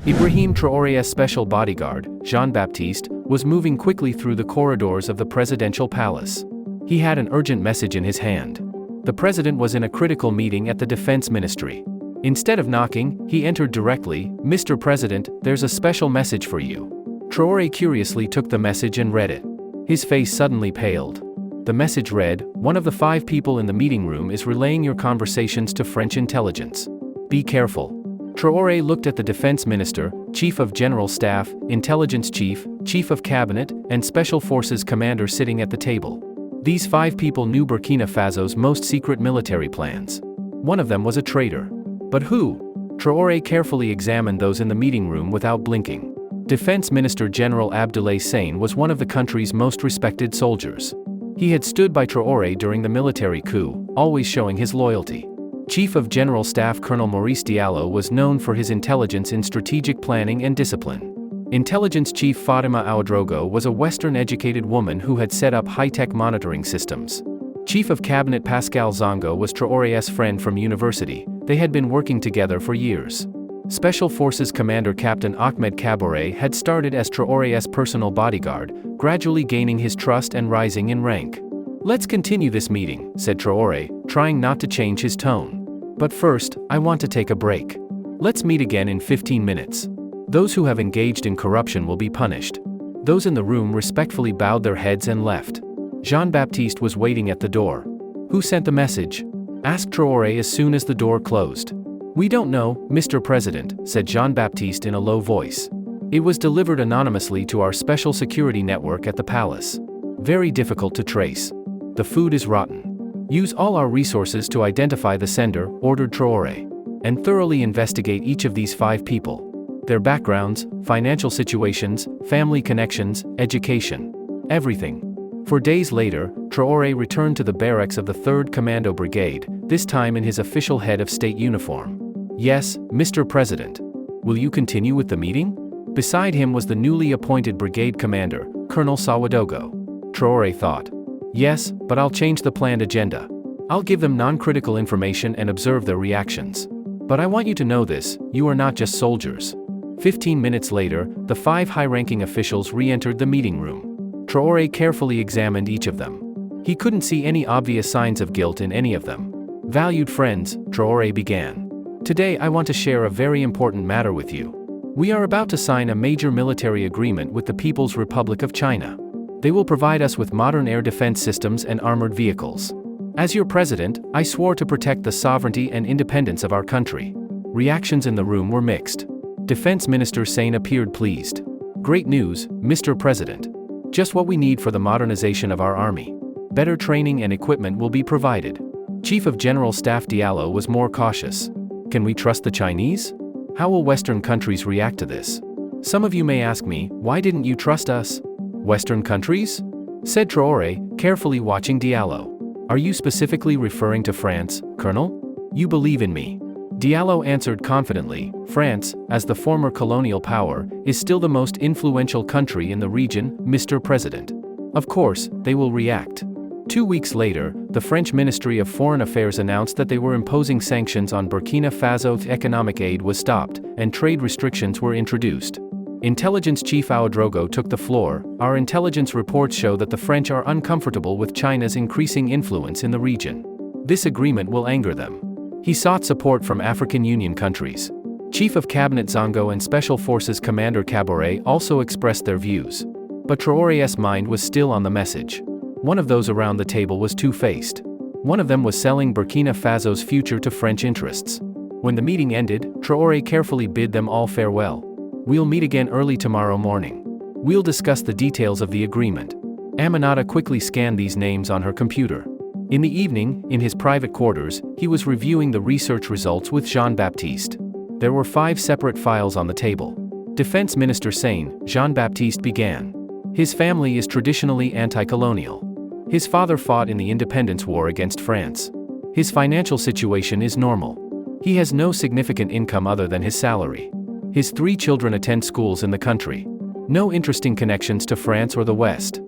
Ibrahim Traoré's special bodyguard, Jean-Baptiste, was moving quickly through the corridors of the presidential palace. He had an urgent message in his hand. The president was in a critical meeting at the defense ministry. Instead of knocking, he entered directly. "Mr. President, there's a special message for you." Traoré curiously took the message and read it. His face suddenly paled. The message read, "One of the 5 people in the meeting room is relaying your conversations to French intelligence. Be careful." Traoré looked at the defense minister, chief of general staff, intelligence chief, chief of cabinet, and special forces commander sitting at the table. These 5 people knew Burkina Faso's most secret military plans. One of them was a traitor. But who? Traoré carefully examined those in the meeting room without blinking. Defense Minister General Abdoulaye Sane was one of the country's most respected soldiers. He had stood by Traoré during the military coup, always showing his loyalty. Chief of General Staff Colonel Maurice Diallo was known for his intelligence in strategic planning and discipline. Intelligence Chief Fatima Ouedraogo was a Western-educated woman who had set up high-tech monitoring systems. Chief of Cabinet Pascal Zongo was Traoré's friend from university. They had been working together for years. Special Forces Commander Captain Ahmed Cabore had started as Traoré's personal bodyguard, gradually gaining his trust and rising in rank. "Let's continue this meeting," said Traoré, trying not to change his tone. "But first, I want to take a break. Let's meet again in 15 minutes. Those who have engaged in corruption will be punished." Those in the room respectfully bowed their heads and left. Jean-Baptiste was waiting at the door. "Who sent the message?" asked Traoré as soon as the door closed. "We don't know, Mr. President," said Jean-Baptiste in a low voice. "It was delivered anonymously to our special security network at the palace. Very difficult to trace. The food is rotten. Use all our resources to identify the sender," ordered Traoré. "And thoroughly investigate each of these 5 people. Their backgrounds, financial situations, family connections, education. Everything." For days later, Traoré returned to the barracks of the 3rd Commando Brigade, this time in his official head of state uniform. "Yes, Mr. President. Will you continue with the meeting?" Beside him was the newly appointed brigade commander, Colonel Ouedraogo. Traoré thought. "Yes, but I'll change the planned agenda. I'll give them non-critical information and observe their reactions. But I want you to know this, you are not just soldiers." 15 minutes later, the 5 high-ranking officials re-entered the meeting room. Traoré carefully examined each of them. He couldn't see any obvious signs of guilt in any of them. "Valued friends," Traoré began. "Today I want to share a very important matter with you. We are about to sign a major military agreement with the People's Republic of China. They will provide us with modern air defense systems and armored vehicles. As your president, I swore to protect the sovereignty and independence of our country." Reactions in the room were mixed. Defense Minister Sane appeared pleased. "Great news, Mr. President. Just what we need for the modernization of our army. Better training and equipment will be provided." Chief of General Staff Diallo was more cautious. "Can we trust the Chinese? How will Western countries react to this? Some of you may ask me, why didn't you trust us?" "Western countries?" said Traoré, carefully watching Diallo. "Are you specifically referring to France, Colonel? You believe in me." Diallo answered confidently, "France, as the former colonial power, is still the most influential country in the region, Mr. President. Of course, they will react." 2 weeks later, the French Ministry of Foreign Affairs announced that they were imposing sanctions on Burkina Faso. Economic aid was stopped, and trade restrictions were introduced. Intelligence Chief Ouedraogo took the floor. "Our intelligence reports show that the French are uncomfortable with China's increasing influence in the region. This agreement will anger them." He sought support from African Union countries. Chief of Cabinet Zongo and Special Forces Commander Cabore also expressed their views. But Traoré's mind was still on the message. One of those around the table was two-faced. One of them was selling Burkina Faso's future to French interests. When the meeting ended, Traoré carefully bid them all farewell. "We'll meet again early tomorrow morning. We'll discuss the details of the agreement." Aminata quickly scanned these names on her computer. In the evening, in his private quarters, he was reviewing the research results with Jean-Baptiste. There were 5 separate files on the table. Defense Minister Sane, Jean-Baptiste began. His family is traditionally anti-colonial. His father fought in the independence war against France. His financial situation is normal. He has no significant income other than his salary. His 3 children attend schools in the country. No interesting connections to France or the West.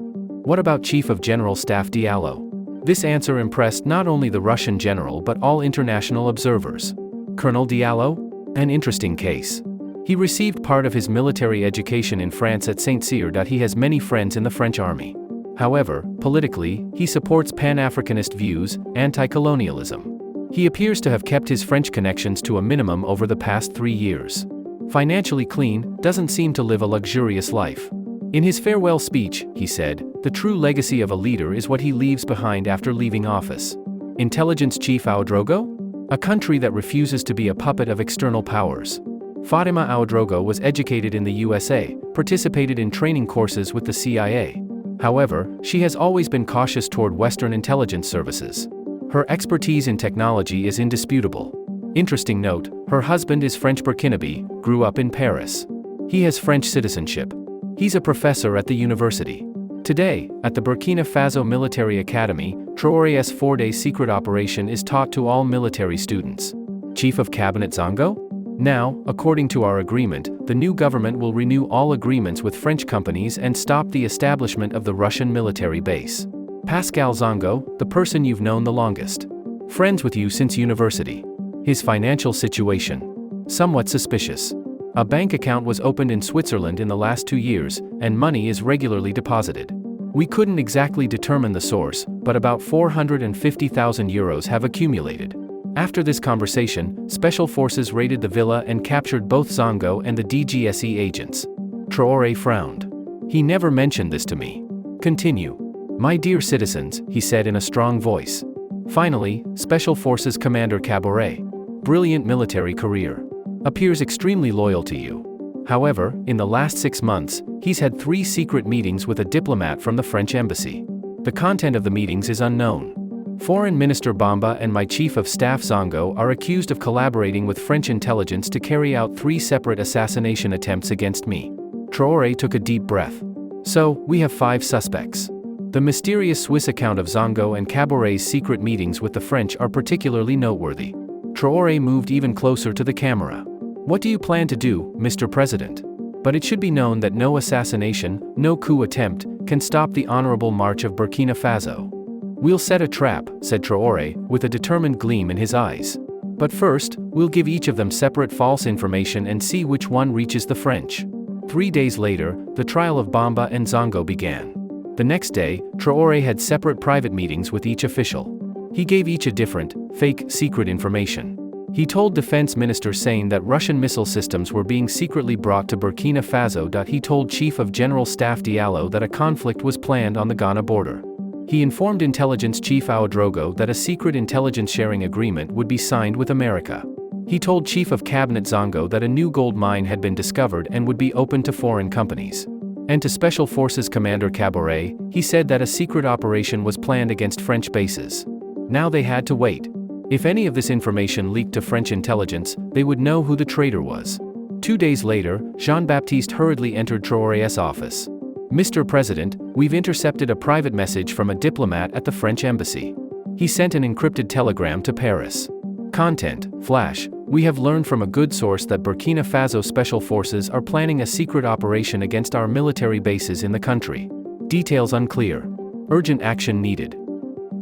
What about Chief of General Staff Diallo? This answer impressed not only the Russian general but all international observers. Colonel Diallo? An interesting case. He received part of his military education in France at Saint Cyr. He has many friends in the French army. However, politically, he supports Pan-Africanist views, anti-colonialism. He appears to have kept his French connections to a minimum over the past 3 years. Financially clean, doesn't seem to live a luxurious life. In his farewell speech, he said, "The true legacy of a leader is what he leaves behind after leaving office." Intelligence Chief Ouedraogo? A country that refuses to be a puppet of external powers. Fatima Ouedraogo was educated in the USA, participated in training courses with the CIA. However, she has always been cautious toward Western intelligence services. Her expertise in technology is indisputable. Interesting note, her husband is French Burkinabe, grew up in Paris. He has French citizenship. He's a professor at the university. Today, at the Burkina Faso Military Academy, Traoré's 4-day secret operation is taught to all military students. Chief of Cabinet Zongo? Now, according to our agreement, the new government will renew all agreements with French companies and stop the establishment of the Russian military base. Pascal Zongo, the person you've known the longest. Friends with you since university. His financial situation? Somewhat suspicious. A bank account was opened in Switzerland in the last 2 years, and money is regularly deposited. We couldn't exactly determine the source, but about 450,000 euros have accumulated. After this conversation, special forces raided the villa and captured both Zongo and the DGSE agents. Traoré frowned. He never mentioned this to me. Continue. My dear citizens, he said in a strong voice. Finally, Special Forces Commander Cabore. Brilliant military career. Appears extremely loyal to you. However, in the last 6 months, he's had 3 secret meetings with a diplomat from the French embassy. The content of the meetings is unknown. Foreign Minister Bamba and my Chief of Staff Zongo are accused of collaborating with French intelligence to carry out 3 separate assassination attempts against me. Traoré took a deep breath. So, we have 5 suspects. The mysterious Swiss account of Zongo and Cabore's secret meetings with the French are particularly noteworthy. Traoré moved even closer to the camera. What do you plan to do, Mr. President? But it should be known that no assassination, no coup attempt, can stop the honorable march of Burkina Faso. We'll set a trap, said Traoré, with a determined gleam in his eyes. But first, we'll give each of them separate false information and see which one reaches the French. 3 days later, the trial of Bamba and Zongo began. The next day, Traoré had separate private meetings with each official. He gave each a different, fake, secret information. He told defense ministers saying that Russian missile systems were being secretly brought to Burkina Faso. He told Chief of General Staff Diallo that a conflict was planned on the Ghana border. He informed Intelligence Chief Ouedraogo that a secret intelligence sharing agreement would be signed with America. He told Chief of Cabinet Zongo that a new gold mine had been discovered and would be open to foreign companies. And to Special Forces Commander Cabore, he said that a secret operation was planned against French bases. Now they had to wait. If any of this information leaked to French intelligence, they would know who the traitor was. 2 days later, Jean-Baptiste hurriedly entered Traoré's office. Mr. President, we've intercepted a private message from a diplomat at the French embassy. He sent an encrypted telegram to Paris. Content, flash, we have learned from a good source that Burkina Faso Special Forces are planning a secret operation against our military bases in the country. Details unclear. Urgent action needed.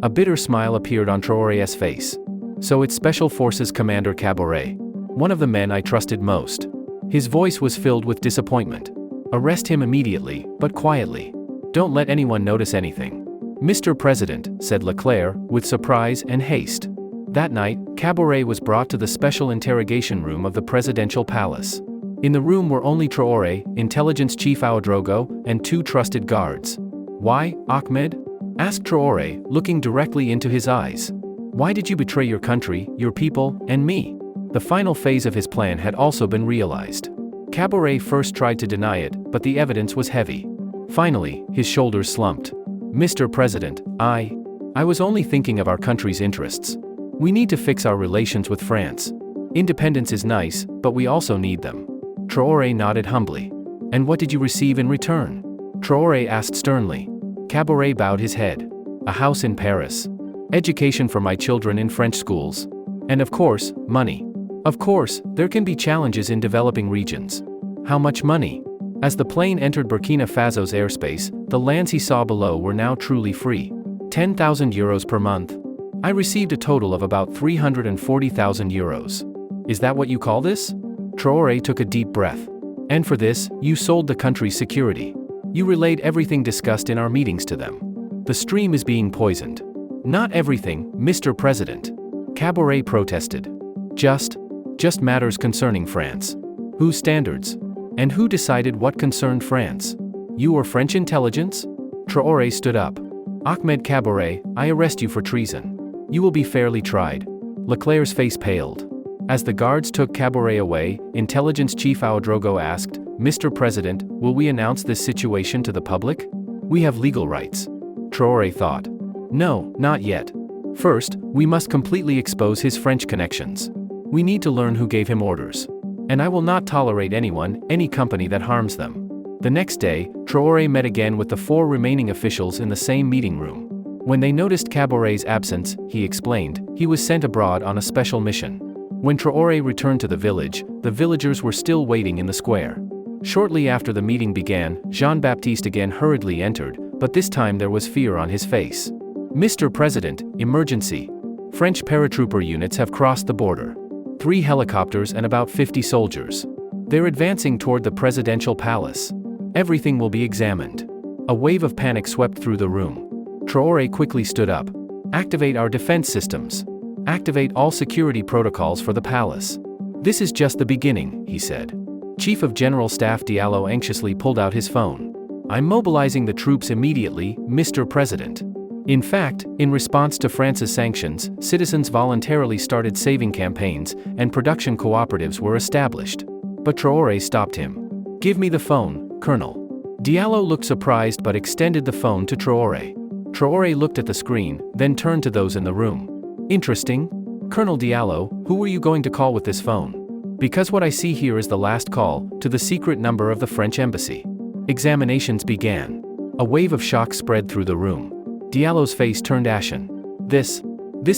A bitter smile appeared on Traoré's face. So it's Special Forces Commander Cabore. One of the men I trusted most. His voice was filled with disappointment. Arrest him immediately, but quietly. Don't let anyone notice anything. Mr. President, said Leclerc, with surprise and haste. That night, Cabore was brought to the special interrogation room of the presidential palace. In the room were only Traoré, Intelligence Chief Ouedraogo, and 2 trusted guards. Why, Ahmed? Asked Traoré, looking directly into his eyes. Why did you betray your country, your people, and me? The final phase of his plan had also been realized. Cabore first tried to deny it, but the evidence was heavy. Finally, his shoulders slumped. Mr. President, I was only thinking of our country's interests. We need to fix our relations with France. Independence is nice, but we also need them. Traoré nodded humbly. And what did you receive in return? Traoré asked sternly. Cabore bowed his head. A house in Paris. Education for my children in French schools. And of course, money. Of course, there can be challenges in developing regions. How much money? As the plane entered Burkina Faso's airspace, the lands he saw below were now truly free. 10,000 euros per month. I received a total of about 340,000 euros. Is that what you call this? Traoré took a deep breath. And for this, you sold the country's security. You relayed everything discussed in our meetings to them. The stream is being poisoned. Not everything, Mr. President. Cabore protested. Just matters concerning France. Whose standards? And who decided what concerned France? You or French intelligence? Traoré stood up. Ahmed Cabore, I arrest you for treason. You will be fairly tried. Leclerc's face paled. As the guards took Cabore away, Intelligence Chief Ouedraogo asked, Mr. President, will we announce this situation to the public? We have legal rights. Traoré thought. No, not yet. First, we must completely expose his French connections. We need to learn who gave him orders. And I will not tolerate anyone, any company that harms them. The next day, Traoré met again with the 4 remaining officials in the same meeting room. When they noticed Cabore's absence, he explained, he was sent abroad on a special mission. When Traoré returned to the village, the villagers were still waiting in the square. Shortly after the meeting began, Jean-Baptiste again hurriedly entered, but this time there was fear on his face. Mr. President, emergency. French paratrooper units have crossed the border. 3 helicopters and about 50 soldiers. They're advancing toward the presidential palace. Everything will be examined. A wave of panic swept through the room. Traoré quickly stood up. Activate our defense systems. Activate all security protocols for the palace. This is just the beginning, he said. Chief of General Staff Diallo anxiously pulled out his phone. I'm mobilizing the troops immediately, Mr. President. In fact, in response to France's sanctions, citizens voluntarily started saving campaigns, and production cooperatives were established. But Traoré stopped him. Give me the phone, Colonel. Diallo looked surprised but extended the phone to Traoré. Traoré looked at the screen, then turned to those in the room. Interesting. Colonel Diallo, who were you going to call with this phone? Because what I see here is the last call, to the secret number of the French embassy. Examinations began. A wave of shock spread through the room. Diallo's face turned ashen. This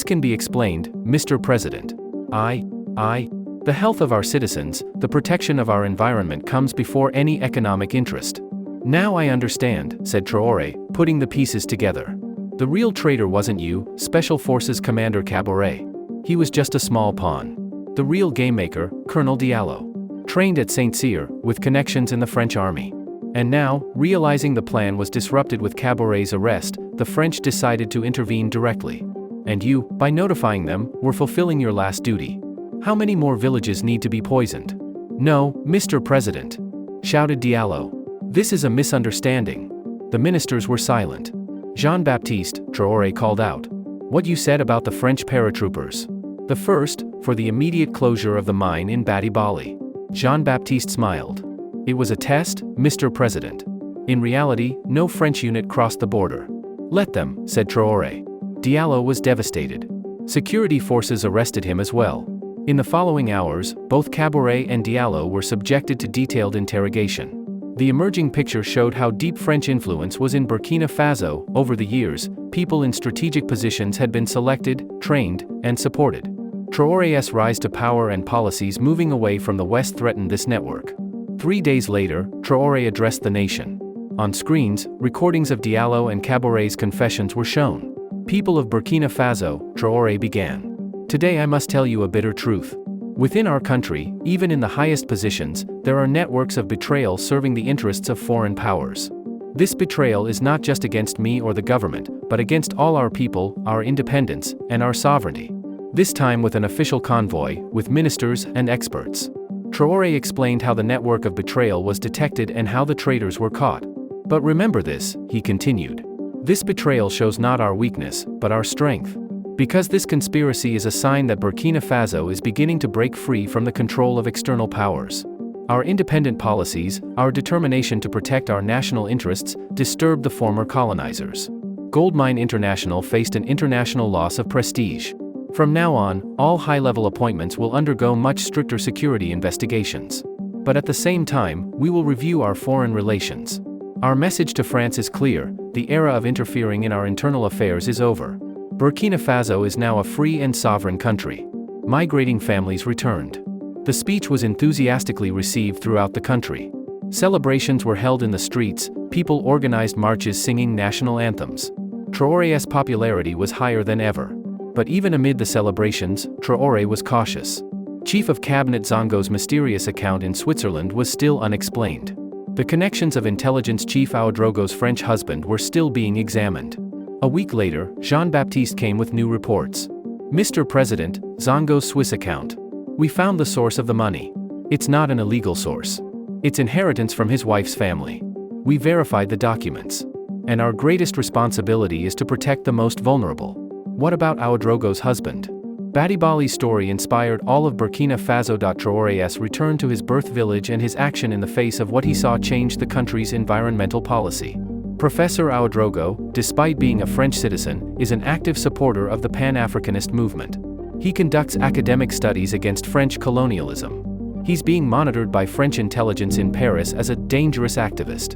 can be explained, Mr. President. The health of our citizens, the protection of our environment comes before any economic interest. Now I understand, said Traoré, putting the pieces together. The real traitor wasn't you, Special Forces Commander Cabore. He was just a small pawn. The real game maker, Colonel Diallo. Trained at Saint Cyr, with connections in the French army. And now, realizing the plan was disrupted with Cabore's arrest, the French decided to intervene directly. And you, by notifying them, were fulfilling your last duty. How many more villages need to be poisoned? No, Mr. President, shouted Diallo. This is a misunderstanding. The ministers were silent. Jean-Baptiste, Traoré called out. What you said about the French paratroopers. The first, for the immediate closure of the mine in Bati Bali. Jean-Baptiste smiled. It was a test, Mr. President. In reality, no French unit crossed the border. Let them, said Traoré. Diallo was devastated. Security forces arrested him as well. In the following hours, both Cabore and Diallo were subjected to detailed interrogation. The emerging picture showed how deep French influence was in Burkina Faso. Over the years, people in strategic positions had been selected, trained, and supported. Traoré's rise to power and policies moving away from the West threatened this network. 3 days later, Traoré addressed the nation. On screens, recordings of Diallo and Cabore's confessions were shown. People of Burkina Faso, Traoré began. Today I must tell you a bitter truth. Within our country, even in the highest positions, there are networks of betrayal serving the interests of foreign powers. This betrayal is not just against me or the government, but against all our people, our independence, and our sovereignty. This time with an official convoy, with ministers and experts. Traoré explained how the network of betrayal was detected and how the traitors were caught. But remember this, he continued. This betrayal shows not our weakness, but our strength. Because this conspiracy is a sign that Burkina Faso is beginning to break free from the control of external powers. Our independent policies, our determination to protect our national interests, disturbed the former colonizers. Goldmine International faced an international loss of prestige. From now on, all high-level appointments will undergo much stricter security investigations. But at the same time, we will review our foreign relations. Our message to France is clear: the era of interfering in our internal affairs is over. Burkina Faso is now a free and sovereign country. Migrating families returned. The speech was enthusiastically received throughout the country. Celebrations were held in the streets, people organized marches singing national anthems. Traoré's popularity was higher than ever. But even amid the celebrations, Traoré was cautious. Chief of Cabinet Zongo's mysterious account in Switzerland was still unexplained. The connections of intelligence chief Ouedraogo's French husband were still being examined. A week later, Jean-Baptiste came with new reports. Mr. President, Zongo's Swiss account. We found the source of the money. It's not an illegal source. It's inheritance from his wife's family. We verified the documents. And our greatest responsibility is to protect the most vulnerable. What about Ouedraogo's husband? Badibali's story inspired all of Burkina Faso. Traoré's return to his birth village and his action in the face of what he saw changed the country's environmental policy. Professor Ouedraogo, despite being a French citizen, is an active supporter of the Pan-Africanist movement. He conducts academic studies against French colonialism. He's being monitored by French intelligence in Paris as a dangerous activist.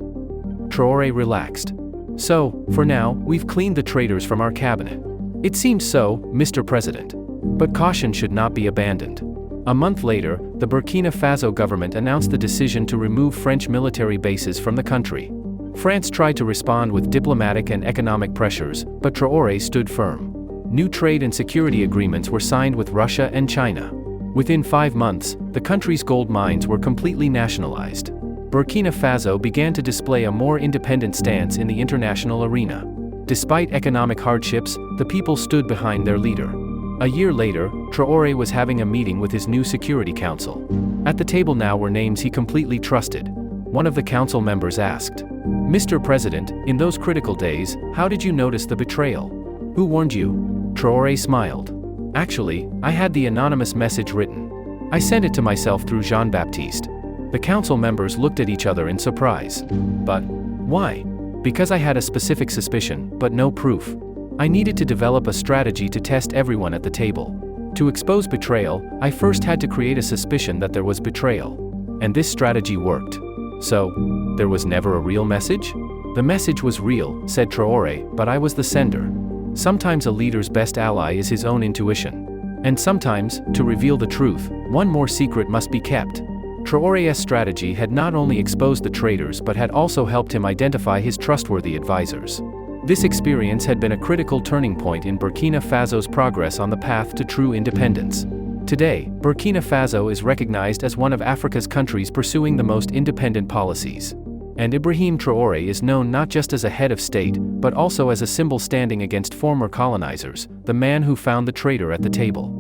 Traoré relaxed. So, for now, we've cleaned the traitors from our cabinet. It seems so, Mr. President. But caution should not be abandoned. A month later, the Burkina Faso government announced the decision to remove French military bases from the country. France tried to respond with diplomatic and economic pressures, but Traoré stood firm. New trade and security agreements were signed with Russia and China. Within 5 months, the country's gold mines were completely nationalized. Burkina Faso began to display a more independent stance in the international arena. Despite economic hardships, the people stood behind their leader. A year later, Traoré was having a meeting with his new Security Council. At the table now were names he completely trusted. One of the council members asked, "Mr. President, in those critical days, how did you notice the betrayal? Who warned you?" Traoré smiled. "Actually, I had the anonymous message written. I sent it to myself through Jean-Baptiste." The council members looked at each other in surprise. "But why?" "Because I had a specific suspicion, but no proof. I needed to develop a strategy to test everyone at the table. To expose betrayal, I first had to create a suspicion that there was betrayal. And this strategy worked." "So, there was never a real message?" "The message was real," said Traoré, "but I was the sender. Sometimes a leader's best ally is his own intuition. And sometimes, to reveal the truth, one more secret must be kept." Traoré's strategy had not only exposed the traitors but had also helped him identify his trustworthy advisors. This experience had been a critical turning point in Burkina Faso's progress on the path to true independence. Today, Burkina Faso is recognized as one of Africa's countries pursuing the most independent policies. And Ibrahim Traoré is known not just as a head of state, but also as a symbol standing against former colonizers, the man who found the traitor at the table.